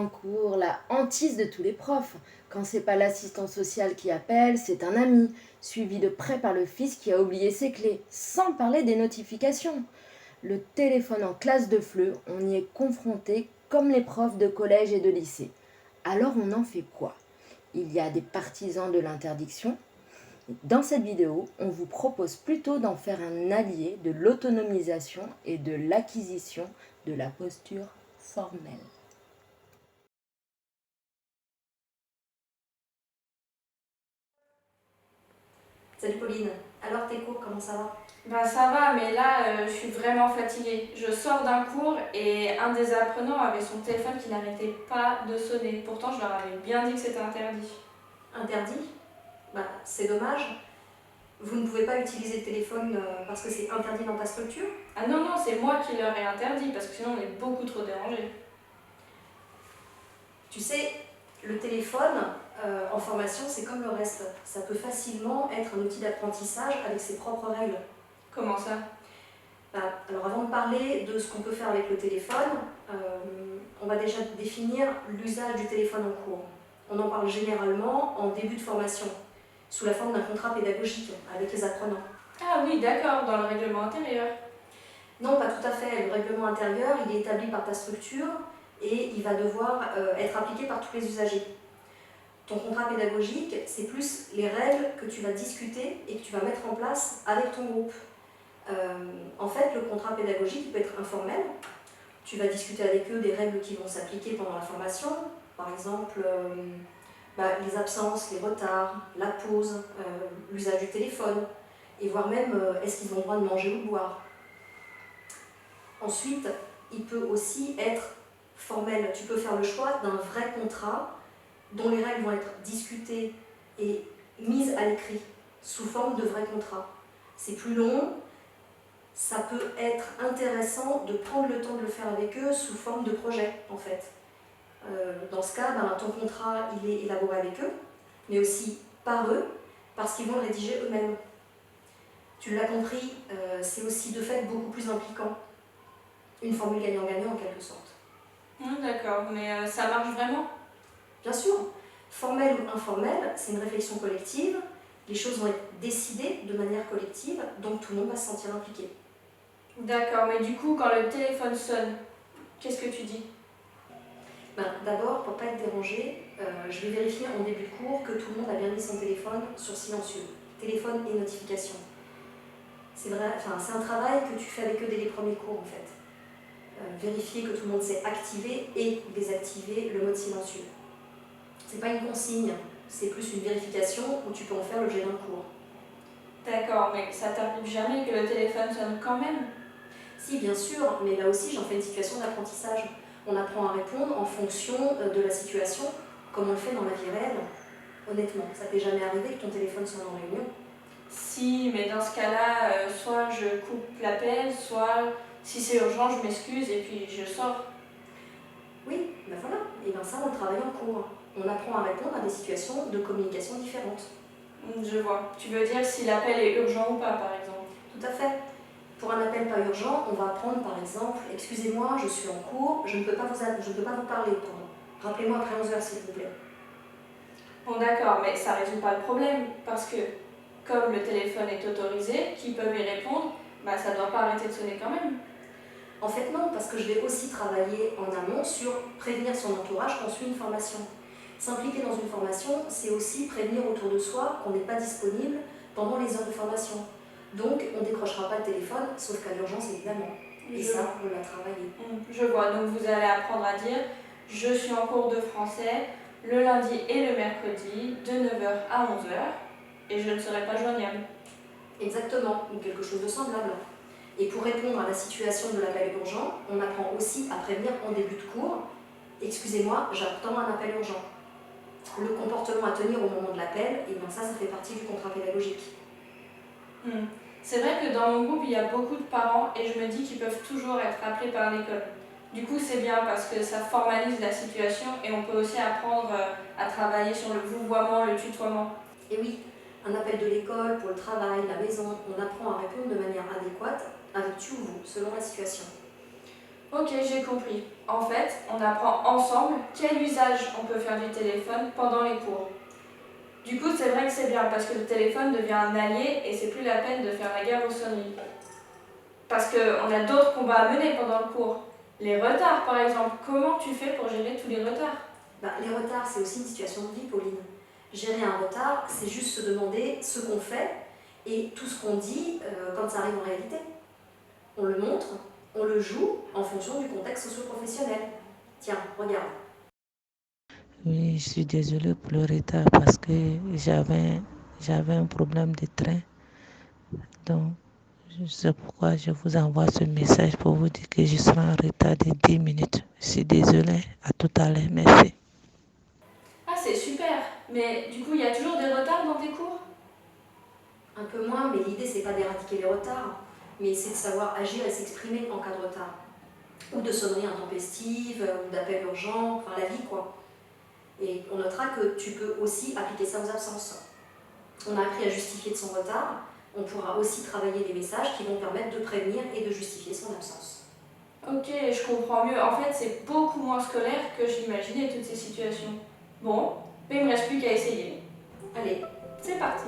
en cours, la hantise de tous les profs. Quand c'est pas l'assistant social qui appelle, c'est un ami, suivi de près par le fils qui a oublié ses clés, sans parler des notifications. Le téléphone en classe de FLE, on y est confronté comme les profs de collège et de lycée. Alors on en fait quoi? Il y a des partisans de l'interdiction. Dans cette vidéo, on vous propose plutôt d'en faire un allié de l'autonomisation et de l'acquisition de la posture formelle. Salut Pauline, alors tes cours, comment ça va? Bah ça va, mais là je suis vraiment fatiguée. Je sors d'un cours et un des apprenants avait son téléphone qui n'arrêtait pas de sonner. Pourtant je leur avais bien dit que c'était interdit. Interdit? Bah c'est dommage. Vous ne pouvez pas utiliser le téléphone parce que c'est interdit dans ta structure? Ah non, non, c'est moi qui leur ai interdit parce que sinon on est beaucoup trop dérangés. Tu sais, le téléphone en formation c'est comme le reste. Ça peut facilement être un outil d'apprentissage avec ses propres règles. Comment ça? Alors avant de parler de ce qu'on peut faire avec le téléphone, on va déjà définir l'usage du téléphone en cours. On en parle généralement en début de formation, sous la forme d'un contrat pédagogique avec les apprenants. Ah oui, d'accord, dans le règlement intérieur. Non, pas tout à fait. Le règlement intérieur, il est établi par ta structure et il va devoir être appliqué par tous les usagers. Ton contrat pédagogique, c'est plus les règles que tu vas discuter et que tu vas mettre en place avec ton groupe. En fait, le contrat pédagogique il peut être informel. Tu vas discuter avec eux des règles qui vont s'appliquer pendant la formation, par exemple les absences, les retards, la pause, l'usage du téléphone, et voire même est-ce qu'ils ont le droit de manger ou de boire. Ensuite, il peut aussi être formel. Tu peux faire le choix d'un vrai contrat dont les règles vont être discutées et mises à l'écrit sous forme de vrai contrat. C'est plus long. Ça peut être intéressant de prendre le temps de le faire avec eux sous forme de projet, en fait. Dans ce cas, ton contrat, il est élaboré avec eux, mais aussi par eux, parce qu'ils vont le rédiger eux-mêmes. Tu l'as compris, c'est aussi de fait beaucoup plus impliquant. Une formule gagnant-gagnant en quelque sorte. D'accord, mais ça marche vraiment? Bien sûr, formel ou informel, c'est une réflexion collective. Les choses vont être décidées de manière collective, donc tout le monde va se sentir impliqué. D'accord, mais du coup, quand le téléphone sonne, qu'est-ce que tu dis? D'abord, pour ne pas être dérangé, je vais vérifier en début de cours que tout le monde a bien mis son téléphone sur silencieux. Téléphone et notification. C'est un travail que tu fais avec eux dès les premiers cours en fait. Vérifier que tout le monde sait activer et désactiver le mode silencieux. C'est pas une consigne, c'est plus une vérification où tu peux en faire l'objet d'un cours. D'accord, mais ça t'arrive jamais que le téléphone sonne quand même? Si, bien sûr, mais là aussi j'en fais une situation d'apprentissage. On apprend à répondre en fonction de la situation, comme on le fait dans la vie réelle. Honnêtement, ça t'est jamais arrivé que ton téléphone sonne en réunion? Si, mais dans ce cas-là, soit je coupe l'appel, soit si c'est urgent, je m'excuse et puis je sors. Oui, ben voilà, et bien ça on le travaille en cours. On apprend à répondre à des situations de communication différentes. Je vois. Tu veux dire si l'appel est urgent ou pas, par exemple? Tout à fait. Pour un appel pas urgent, on va apprendre par exemple « Excusez-moi, je suis en cours, je ne peux pas vous parler, pardon. Rappelez-moi après 11 heures s'il vous plaît. » Bon d'accord, mais ça résout pas le problème, parce que comme le téléphone est autorisé, qu'ils peuvent y répondre, bah ça doit pas arrêter de sonner quand même. En fait non, parce que je vais aussi travailler en amont sur prévenir son entourage qu'on suit une formation. S'impliquer dans une formation, c'est aussi prévenir autour de soi qu'on n'est pas disponible pendant les heures de formation. Donc on ne décrochera pas le téléphone, sauf qu'à l'urgence évidemment. Et ça, on l'a travaillé. Je vois, donc vous allez apprendre à dire « Je suis en cours de français le lundi et le mercredi de 9 heures à 11 heures et je ne serai pas joignable. » Exactement, ou quelque chose de semblable. Et pour répondre à la situation de l'appel urgent, on apprend aussi à prévenir en début de cours « Excusez-moi, j'attends un appel urgent ». Le comportement à tenir au moment de l'appel, et bien ça fait partie du contrat pédagogique. C'est vrai que dans mon groupe, il y a beaucoup de parents et je me dis qu'ils peuvent toujours être appelés par l'école. Du coup, c'est bien parce que ça formalise la situation et on peut aussi apprendre à travailler sur le vouvoiement, le tutoiement. Et oui, un appel de l'école, pour le travail, la maison, on apprend à répondre de manière adéquate avec tu ou vous, selon la situation. Ok, j'ai compris. En fait, on apprend ensemble quel usage on peut faire du téléphone pendant les cours. Du coup, c'est vrai que c'est bien parce que le téléphone devient un allié et c'est plus la peine de faire la guerre aux sonneries. Parce qu'on a d'autres combats à mener pendant le cours. Les retards, par exemple. Comment tu fais pour gérer tous les retards? Les retards, c'est aussi une situation de vie, Pauline. Gérer un retard, c'est juste se demander ce qu'on fait et tout ce qu'on dit quand ça arrive en réalité. On le montre, on le joue en fonction du contexte socio-professionnel. Tiens, regarde. Oui, je suis désolée pour le retard parce que j'avais un problème de train. Donc, c'est pourquoi je vous envoie ce message pour vous dire que je serai en retard de 10 minutes. Je suis désolée. À tout à l'heure. Merci. Ah, c'est super. Mais du coup, il y a toujours des retards dans tes cours? Un peu moins, mais l'idée, c'est pas d'éradiquer les retards, mais c'est de savoir agir et s'exprimer en cas de retard. Ou de sonneries intempestives, ou d'appels urgents, enfin la vie, quoi. Et on notera que tu peux aussi appliquer ça aux absences. On a appris à justifier de son retard, on pourra aussi travailler des messages qui vont permettre de prévenir et de justifier son absence. Ok, je comprends mieux. En fait, c'est beaucoup moins scolaire que j'imaginais toutes ces situations. Bon, mais il me reste plus qu'à essayer. Allez, C'est parti.